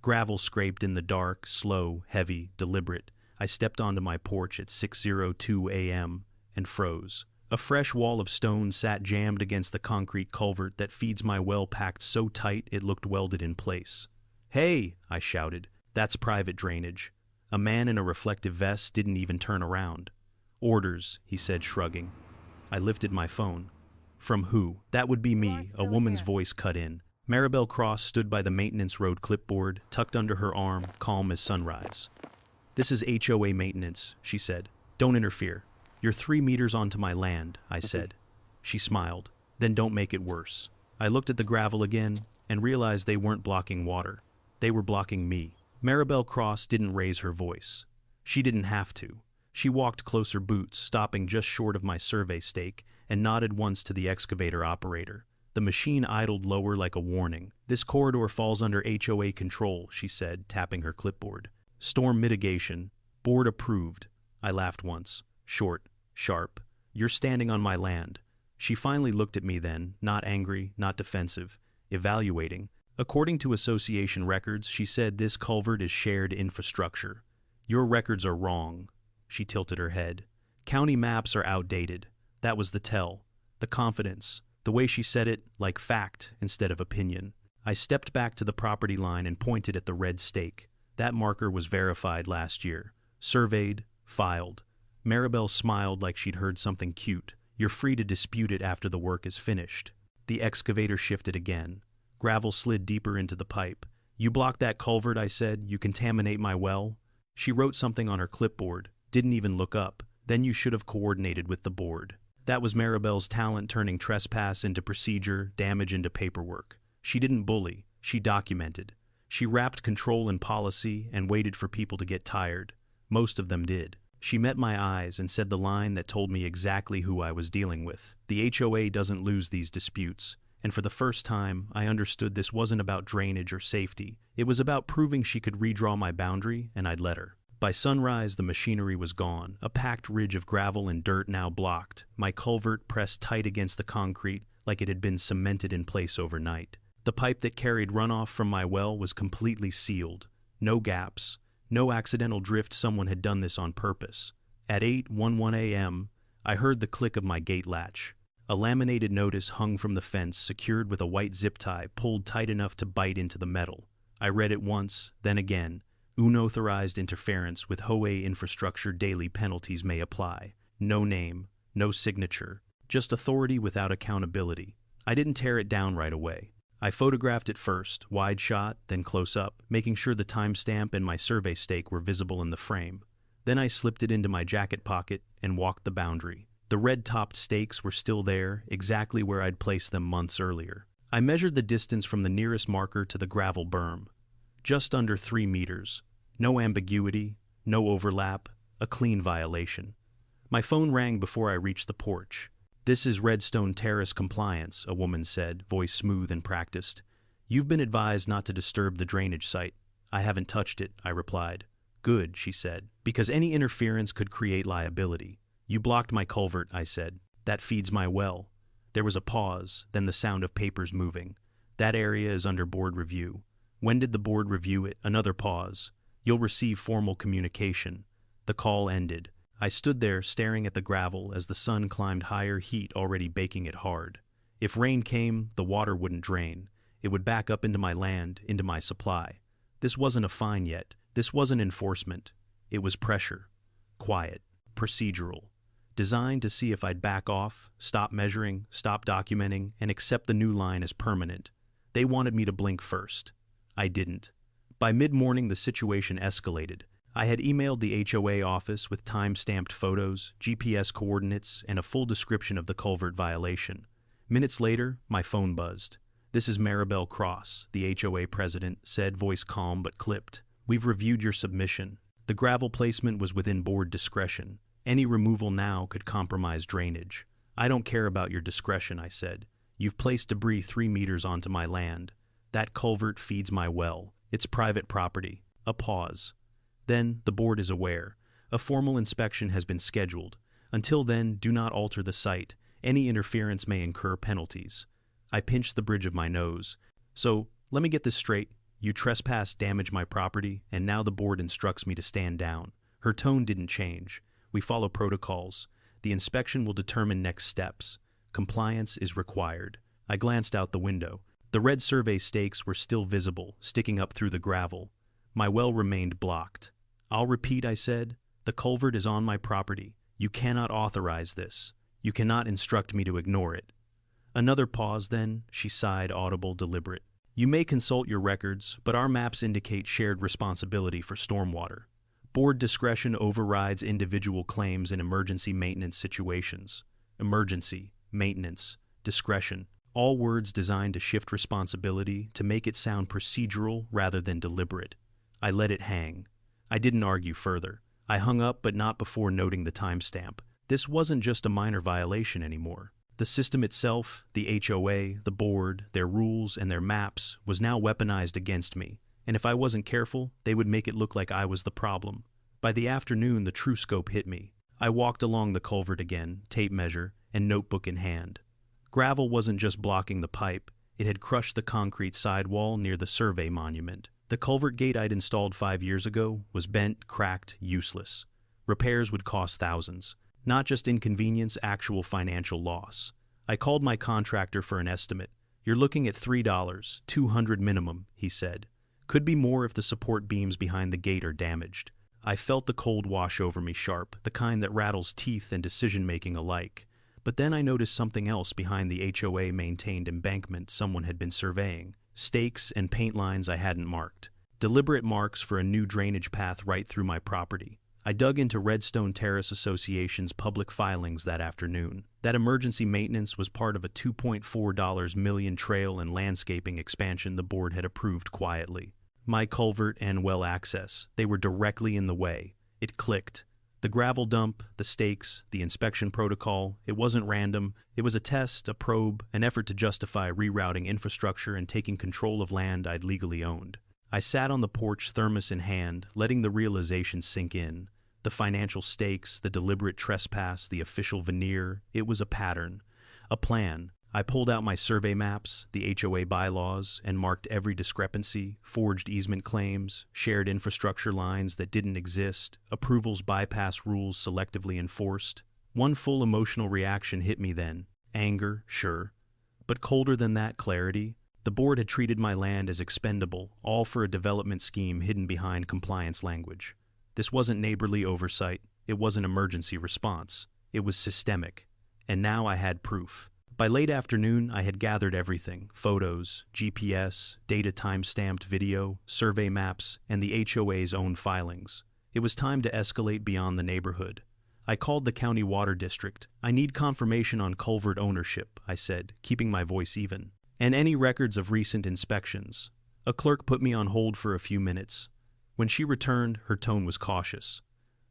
Gravel scraped in the dark, slow, heavy, deliberate. I stepped onto my porch at 6:02 a.m. and froze. A fresh wall of stone sat jammed against the concrete culvert that feeds my well, packed so tight it looked welded in place. "Hey!" I shouted. "That's private drainage." A man in a reflective vest didn't even turn around. "Orders," he said, shrugging. I lifted my phone. "From who?" "That would be me," a woman's voice cut in. Maribel Cross stood by the maintenance road clipboard, tucked under her arm, calm as sunrise. "This is HOA maintenance," she said. "Don't interfere." "You're 3 meters onto my land," I said. She smiled. "Then don't make it worse." I looked at the gravel again and realized they weren't blocking water. They were blocking me. Maribel Cross didn't raise her voice. She didn't have to. She walked closer, boots stopping just short of my survey stake, and nodded once to the excavator operator. The machine idled lower like a warning. "This corridor falls under HOA control," she said, tapping her clipboard. "Storm mitigation. Board approved." I laughed once. Short, sharp. "You're standing on my land." She finally looked at me then, not angry, not defensive, evaluating. "According to association records," she said, "this culvert is shared infrastructure. Your records are wrong." She tilted her head. "County maps are outdated." That was the tell. The confidence. The way she said it, like fact instead of opinion. I stepped back to the property line and pointed at the red stake. That marker was verified last year. Surveyed, filed. Maribel smiled like she'd heard something cute. "You're free to dispute it after the work is finished." The excavator shifted again. Gravel slid deeper into the pipe. "You block that culvert," I said. "You contaminate my well." She wrote something on her clipboard, didn't even look up. "Then you should have coordinated with the board." That was Maribel's talent, turning trespass into procedure, damage into paperwork. She didn't bully, she documented. She wrapped control in policy and waited for people to get tired. Most of them did. She met my eyes and said the line that told me exactly who I was dealing with. The HOA doesn't lose these disputes. And for the first time, I understood this wasn't about drainage or safety. It was about proving she could redraw my boundary, and I'd let her. By sunrise, the machinery was gone, a packed ridge of gravel and dirt now blocked, my culvert pressed tight against the concrete like it had been cemented in place overnight. The pipe that carried runoff from my well was completely sealed. No gaps, no accidental drift. Someone had done this on purpose. At 8:11 a.m., I heard the click of my gate latch. A laminated notice hung from the fence, secured with a white zip tie pulled tight enough to bite into the metal. I read it once, then again. Unauthorized interference with HOA infrastructure, daily penalties may apply. No name, no signature, just authority without accountability. I didn't tear it down right away. I photographed it first, wide shot, then close up, making sure the timestamp and my survey stake were visible in the frame. Then I slipped it into my jacket pocket and walked the boundary. The red-topped stakes were still there, exactly where I'd placed them months earlier. I measured the distance from the nearest marker to the gravel berm. Just under 3 meters. No ambiguity, no overlap, a clean violation. My phone rang before I reached the porch. "This is Redstone Terrace compliance," a woman said, voice smooth and practiced. "You've been advised not to disturb the drainage site." "I haven't touched it," I replied. "Good," she said, "because any interference could create liability." "You blocked my culvert," I said. "That feeds my well." There was a pause, then the sound of papers moving. "That area is under board review." "When did the board review it?" Another pause. "You'll receive formal communication." The call ended. I stood there staring at the gravel as the sun climbed higher, heat already baking it hard. If rain came, the water wouldn't drain. It would back up into my land, into my supply. This wasn't a fine yet. This wasn't enforcement. It was pressure. Quiet. Procedural. Designed to see if I'd back off, stop measuring, stop documenting, and accept the new line as permanent. They wanted me to blink first. I didn't. By mid-morning, the situation escalated. I had emailed the HOA office with time-stamped photos, GPS coordinates, and a full description of the culvert violation. Minutes later, my phone buzzed. "This is Maribel Cross," the HOA president said, voice calm but clipped. "We've reviewed your submission. The gravel placement was within board discretion. Any removal now could compromise drainage." "I don't care about your discretion," I said. "You've placed debris 3 meters onto my land. That culvert feeds my well. It's private property." A pause. "Then, the board is aware. A formal inspection has been scheduled. Until then, do not alter the site. Any interference may incur penalties." I pinched the bridge of my nose. "So, let me get this straight. You trespass, damage my property, and now the board instructs me to stand down. Her tone didn't change. We follow protocols. The inspection will determine next steps. Compliance is required. I glanced out the window. The red survey stakes were still visible, sticking up through the gravel. My well remained blocked. I'll repeat, I said. The culvert is on my property. You cannot authorize this. You cannot instruct me to ignore it. Another pause, then, she sighed, audible, deliberate. You may consult your records, but our maps indicate shared responsibility for stormwater. Board discretion overrides individual claims in emergency maintenance situations. Emergency, maintenance, discretion. All words designed to shift responsibility, to make it sound procedural rather than deliberate. I let it hang. I didn't argue further. I hung up, but not before noting the timestamp. This wasn't just a minor violation anymore. The system itself, the HOA, the board, their rules, and their maps, was now weaponized against me, and if I wasn't careful, they would make it look like I was the problem. By the afternoon, the true scope hit me. I walked along the culvert again, tape measure, and notebook in hand. Gravel wasn't just blocking the pipe, it had crushed the concrete sidewall near the survey monument. The culvert gate I'd installed 5 years ago was bent, cracked, useless. Repairs would cost thousands. Not just inconvenience, actual financial loss. I called my contractor for an estimate. You're looking at $3, $200 minimum, he said. Could be more if the support beams behind the gate are damaged. I felt the cold wash over me sharp, the kind that rattles teeth and decision-making alike. But then I noticed something else behind the HOA-maintained embankment someone had been surveying. Stakes and paint lines I hadn't marked. Deliberate marks for a new drainage path right through my property. I dug into Redstone Terrace Association's public filings that afternoon. That emergency maintenance was part of a $2.4 million trail and landscaping expansion the board had approved quietly. My culvert and well access, they were directly in the way. It clicked. The gravel dump, the stakes, the inspection protocol, it wasn't random. It was a test, a probe, an effort to justify rerouting infrastructure and taking control of land I'd legally owned. I sat on the porch, thermos in hand, letting the realization sink in. The financial stakes, the deliberate trespass, the official veneer, it was a pattern, a plan. I pulled out my survey maps, the HOA bylaws, and marked every discrepancy, forged easement claims, shared infrastructure lines that didn't exist, approvals bypass rules selectively enforced. One full emotional reaction hit me then. Anger, sure. But colder than that, clarity. The board had treated my land as expendable, all for a development scheme hidden behind compliance language. This wasn't neighborly oversight, it wasn't emergency response. It was systemic. And now I had proof. By late afternoon, I had gathered everything: photos, GPS, data time-stamped video, survey maps, and the HOA's own filings. It was time to escalate beyond the neighborhood. I called the county water district. I need confirmation on culvert ownership, I said, keeping my voice even. And any records of recent inspections. A clerk put me on hold for a few minutes. When she returned, her tone was cautious.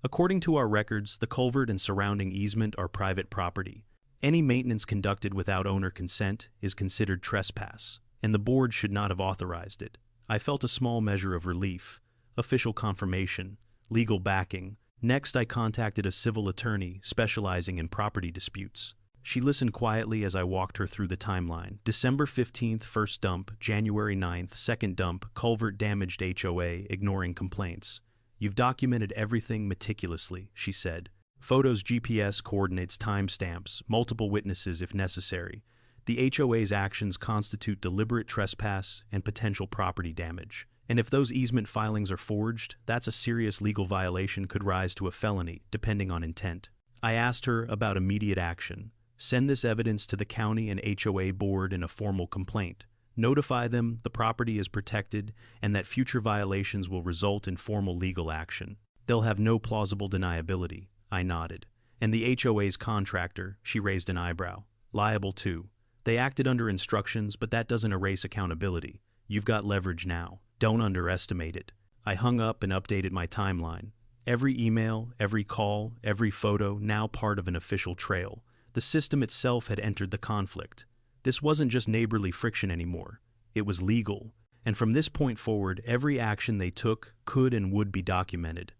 According to our records, the culvert and surrounding easement are private property. Any maintenance conducted without owner consent is considered trespass, and the board should not have authorized it. I felt a small measure of relief, official confirmation, legal backing. Next, I contacted a civil attorney specializing in property disputes. She listened quietly as I walked her through the timeline. December 15th, first dump. January 9th, second dump. Culvert damaged HOA, ignoring complaints. You've documented everything meticulously, she said. Photos, GPS coordinates, timestamps, multiple witnesses if necessary. The HOA's actions constitute deliberate trespass and potential property damage. And if those easement filings are forged, that's a serious legal violation, could rise to a felony, depending on intent. I asked her about immediate action. Send this evidence to the county and HOA board in a formal complaint. Notify them the property is protected and that future violations will result in formal legal action. They'll have no plausible deniability. I nodded. And the HOA's contractor, she raised an eyebrow. Liable too. They acted under instructions, but that doesn't erase accountability. You've got leverage now. Don't underestimate it. I hung up and updated my timeline. Every email, every call, every photo, now part of an official trail. The system itself had entered the conflict. This wasn't just neighborly friction anymore. It was legal. And from this point forward, every action they took could and would be documented.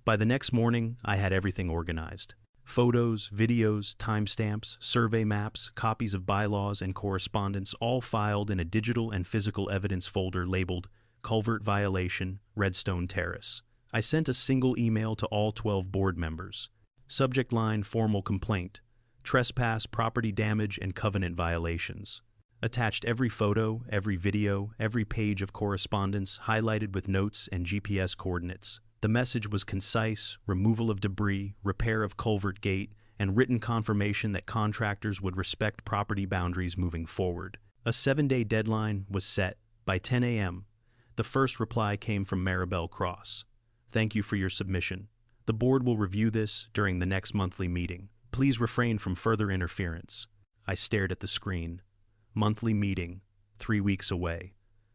By the next morning, I had everything organized. Photos, videos, timestamps, survey maps, copies of bylaws and correspondence, all filed in a digital and physical evidence folder labeled culvert violation, Redstone Terrace. I sent a single email to all 12 board members. Subject line: formal complaint. Trespass, property damage, and covenant violations. Attached every photo, every video, every page of correspondence, highlighted with notes and GPS coordinates. The message was concise: removal of debris, repair of culvert gate, and written confirmation that contractors would respect property boundaries moving forward. A 7-day deadline was set. By 10 a.m., the first reply came from Maribel Cross. Thank you for your submission. The board will review this during the next monthly meeting. Please refrain from further interference. I stared at the screen. Monthly meeting, 3 weeks away.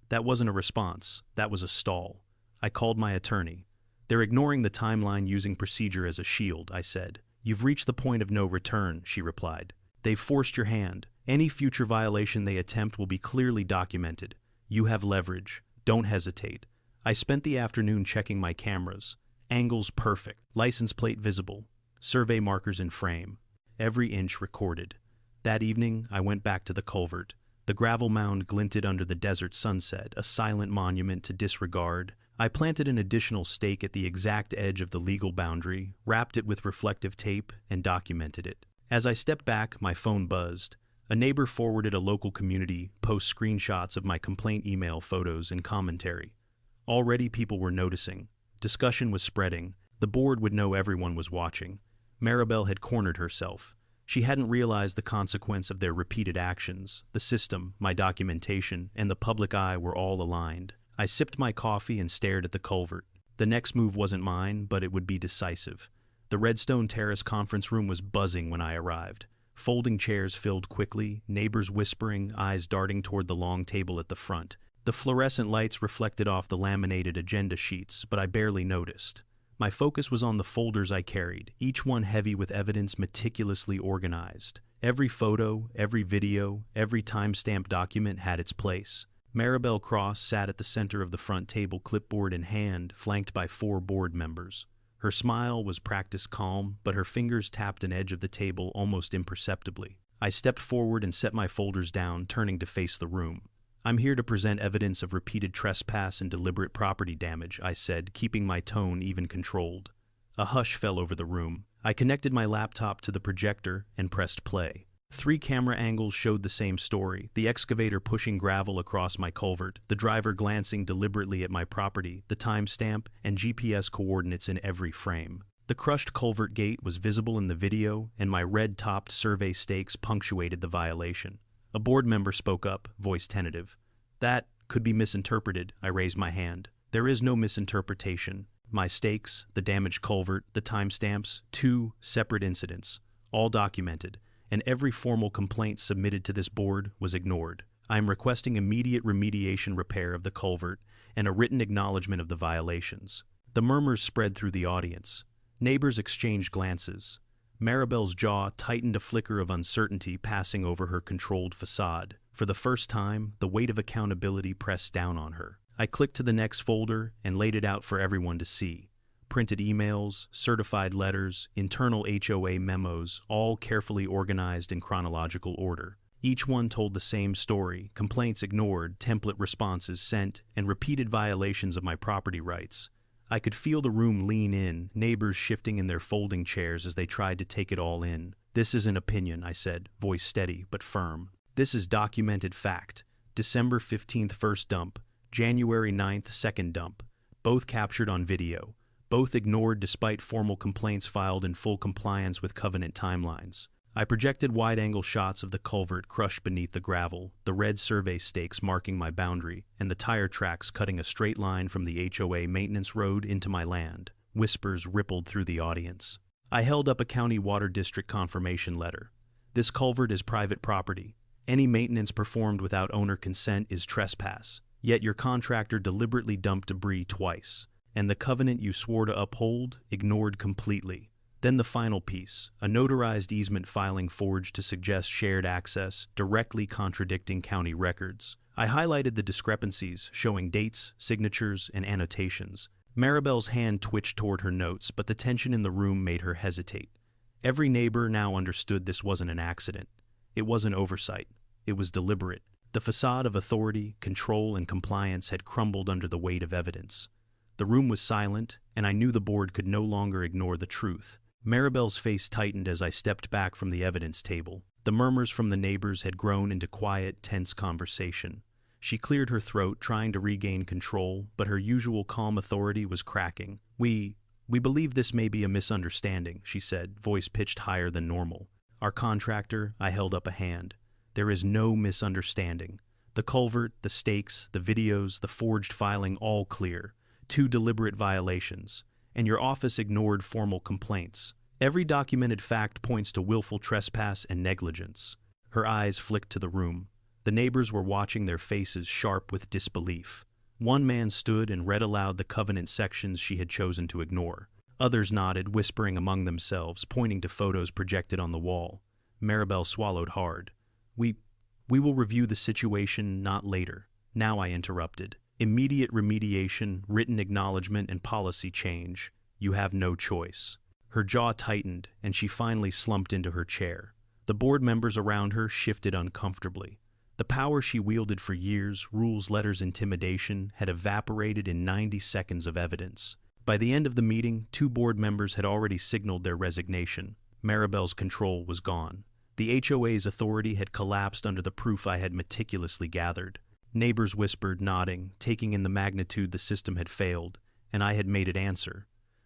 That wasn't a response. That was a stall. I called my attorney. They're ignoring the timeline using procedure as a shield, I said. You've reached the point of no return, she replied. They've forced your hand. Any future violation they attempt will be clearly documented. You have leverage. Don't hesitate. I spent the afternoon checking my cameras. Angles perfect. License plate visible. Survey markers in frame. Every inch recorded. That evening, I went back to the culvert. The gravel mound glinted under the desert sunset, a silent monument to disregard. I planted an additional stake at the exact edge of the legal boundary, wrapped it with reflective tape, and documented it. As I stepped back, my phone buzzed. A neighbor forwarded a local community post screenshots of my complaint email, photos, and commentary. Already people were noticing. Discussion was spreading. The board would know everyone was watching. Maribel had cornered herself. She hadn't realized the consequence of their repeated actions. The system, my documentation, and the public eye were all aligned. I sipped my coffee and stared at the culvert. The next move wasn't mine, but it would be decisive. The Redstone Terrace conference room was buzzing when I arrived. Folding chairs filled quickly, neighbors whispering, eyes darting toward the long table at the front. The fluorescent lights reflected off the laminated agenda sheets, but I barely noticed. My focus was on the folders I carried, each one heavy with evidence meticulously organized. Every photo, every video, every timestamp document had its place. Maribel Cross sat at the center of the front table, clipboard in hand, flanked by 4 board members. Her smile was practiced calm, but her fingers tapped an edge of the table almost imperceptibly. I stepped forward and set my folders down, turning to face the room. I'm here to present evidence of repeated trespass and deliberate property damage, I said, keeping my tone even controlled. A hush fell over the room. I connected my laptop to the projector and pressed play. 3 camera angles showed the same story: the excavator pushing gravel across my culvert, the driver glancing deliberately at my property, the timestamp, and GPS coordinates in every frame. The crushed culvert gate was visible in the video, and my red-topped survey stakes punctuated the violation. A board member spoke up, voice tentative. That could be misinterpreted, I raised my hand. There is no misinterpretation. My stakes, the damaged culvert, the timestamps, 2 separate incidents, all documented, and every formal complaint submitted to this board was ignored. I am requesting immediate remediation, repair of the culvert, and a written acknowledgement of the violations. The murmurs spread through the audience. Neighbors exchanged glances. Maribel's jaw tightened, a flicker of uncertainty passing over her controlled facade. For the first time, the weight of accountability pressed down on her. I clicked to the next folder and laid it out for everyone to see. Printed emails, certified letters, internal HOA memos, all carefully organized in chronological order. Each one told the same story: complaints ignored, template responses sent, and repeated violations of my property rights. I could feel the room lean in, neighbors shifting in their folding chairs as they tried to take it all in. This isn't opinion, I said, voice steady but firm. This is documented fact. December 15th first dump, January 9th second dump, both captured on video. Both ignored despite formal complaints filed in full compliance with covenant timelines. I projected wide-angle shots of the culvert crushed beneath the gravel, the red survey stakes marking my boundary, and the tire tracks cutting a straight line from the HOA maintenance road into my land. Whispers rippled through the audience. I held up a county water district confirmation letter. This culvert is private property. Any maintenance performed without owner consent is trespass. Yet your contractor deliberately dumped debris twice. And the covenant you swore to uphold, ignored completely. Then the final piece, a notarized easement filing forged to suggest shared access, directly contradicting county records. I highlighted the discrepancies, showing dates, signatures, and annotations. Maribel's hand twitched toward her notes, but the tension in the room made her hesitate. Every neighbor now understood this wasn't an accident. It wasn't oversight. It was deliberate. The facade of authority, control, and compliance had crumbled under the weight of evidence. The room was silent, and I knew the board could no longer ignore the truth. Maribel's face tightened as I stepped back from the evidence table. The murmurs from the neighbors had grown into quiet, tense conversation. She cleared her throat, trying to regain control, but her usual calm authority was cracking. We believe this may be a misunderstanding," she said, voice pitched higher than normal. "Our contractor," I held up a hand. "There is no misunderstanding. The culvert, the stakes, the videos, the forged filing, all clear. 2 deliberate violations. And your office ignored formal complaints. Every documented fact points to willful trespass and negligence." Her eyes flicked to the room. The neighbors were watching, their faces sharp with disbelief. One man stood and read aloud the covenant sections she had chosen to ignore. Others nodded, whispering among themselves, pointing to photos projected on the wall. Maribel swallowed hard. We will review the situation, not later." Now I interrupted. "Immediate remediation, written acknowledgement, and policy change. You have no choice." Her jaw tightened, and she finally slumped into her chair. The board members around her shifted uncomfortably. The power she wielded for years, rules, letters, intimidation, had evaporated in 90 seconds of evidence. By the end of the meeting, 2 board members had already signaled their resignation. Maribel's control was gone. The HOA's authority had collapsed under the proof I had meticulously gathered. Neighbors whispered, nodding, taking in the magnitude the system had failed, and I had made it answer.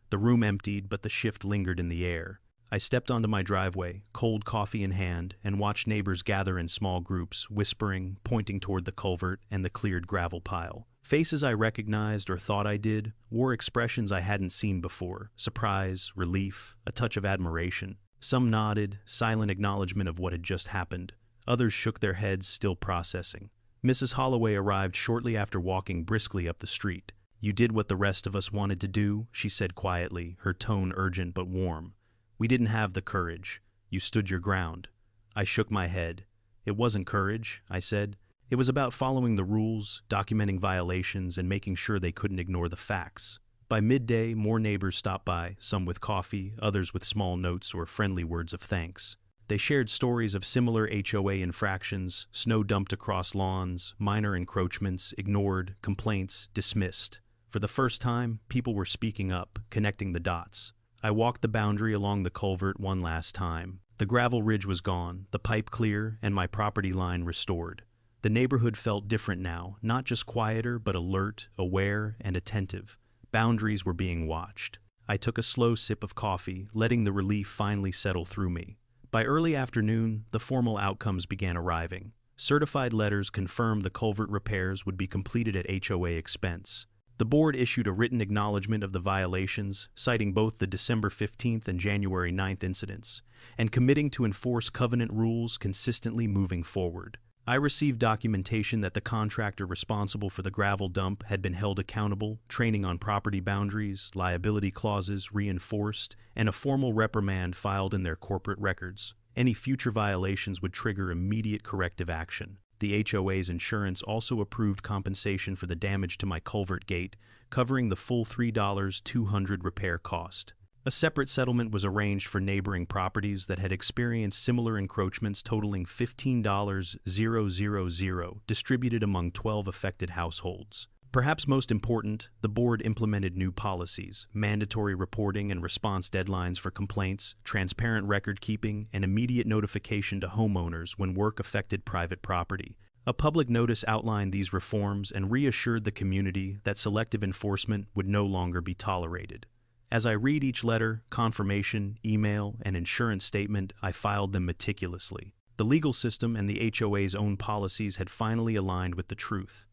The room emptied, but the shift lingered in the air. I stepped onto my driveway, cold coffee in hand, and watched neighbors gather in small groups, whispering, pointing toward the culvert and the cleared gravel pile. Faces I recognized, or thought I did, wore expressions I hadn't seen before: surprise, relief, a touch of admiration. Some nodded, silent acknowledgement of what had just happened. Others shook their heads, still processing. Mrs. Holloway arrived shortly after, walking briskly up the street. "You did what the rest of us wanted to do," she said quietly, her tone urgent but warm. "We didn't have the courage. You stood your ground." I shook my head. "It wasn't courage," I said. "It was about following the rules, documenting violations, and making sure they couldn't ignore the facts." By midday, more neighbors stopped by, some with coffee, others with small notes or friendly words of thanks. They shared stories of similar HOA infractions: snow dumped across lawns, minor encroachments, ignored, complaints, dismissed. For the first time, people were speaking up, connecting the dots. I walked the boundary along the culvert one last time. The gravel ridge was gone, the pipe clear, and my property line restored. The neighborhood felt different now, not just quieter, but alert, aware, and attentive. Boundaries were being watched. I took a slow sip of coffee, letting the relief finally settle through me. By early afternoon, the formal outcomes began arriving. Certified letters confirmed the culvert repairs would be completed at HOA expense. The board issued a written acknowledgement of the violations, citing both the December 15th and January 9th incidents, and committing to enforce covenant rules consistently moving forward. I received documentation that the contractor responsible for the gravel dump had been held accountable, training on property boundaries, liability clauses reinforced, and a formal reprimand filed in their corporate records. Any future violations would trigger immediate corrective action. The HOA's insurance also approved compensation for the damage to my culvert gate, covering the full $3,200 repair cost. A separate settlement was arranged for neighboring properties that had experienced similar encroachments, totaling $15,000, distributed among 12 affected households. Perhaps most important, the board implemented new policies: mandatory reporting and response deadlines for complaints, transparent record keeping, and immediate notification to homeowners when work affected private property. A public notice outlined these reforms and reassured the community that selective enforcement would no longer be tolerated. As I read each letter, confirmation, email, and insurance statement, I filed them meticulously. The legal system and the HOA's own policies had finally aligned with the truth.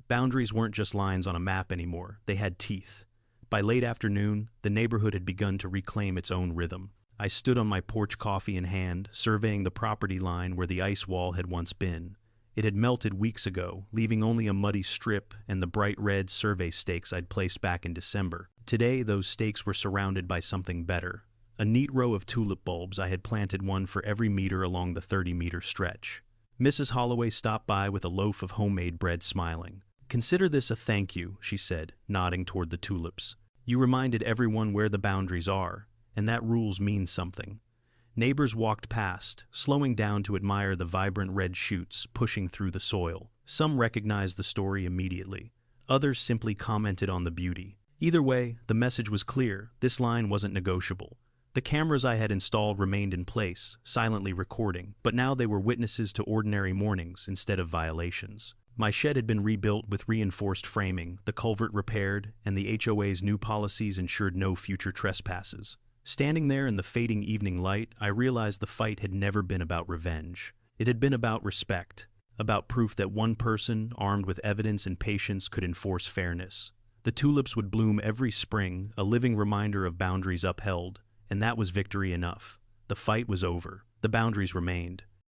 Boundaries weren't just lines on a map anymore, they had teeth. By late afternoon, the neighborhood had begun to reclaim its own rhythm. I stood on my porch, coffee in hand, surveying the property line where the ice wall had once been. It had melted weeks ago, leaving only a muddy strip and the bright red survey stakes I'd placed back in December. Today, those stakes were surrounded by something better. A neat row of tulip bulbs. I had planted one for every meter along the 30-meter stretch. Mrs. Holloway stopped by with a loaf of homemade bread, smiling. "Consider this a thank you," she said, nodding toward the tulips. "You reminded everyone where the boundaries are, and that rules mean something. Neighbors walked past, slowing down to admire the vibrant red shoots pushing through the soil. Some recognized the story immediately. Others simply commented on the beauty. Either way, the message was clear. This line wasn't negotiable. The cameras I had installed remained in place, silently recording, but now they were witnesses to ordinary mornings instead of violations. My shed had been rebuilt with reinforced framing, the culvert repaired, and the HOA's new policies ensured no future trespasses. Standing there in the fading evening light, I realized the fight had never been about revenge. It had been about respect, about proof that one person, armed with evidence and patience, could enforce fairness. The tulips would bloom every spring, a living reminder of boundaries upheld, and that was victory enough. The fight was over. The boundaries remained.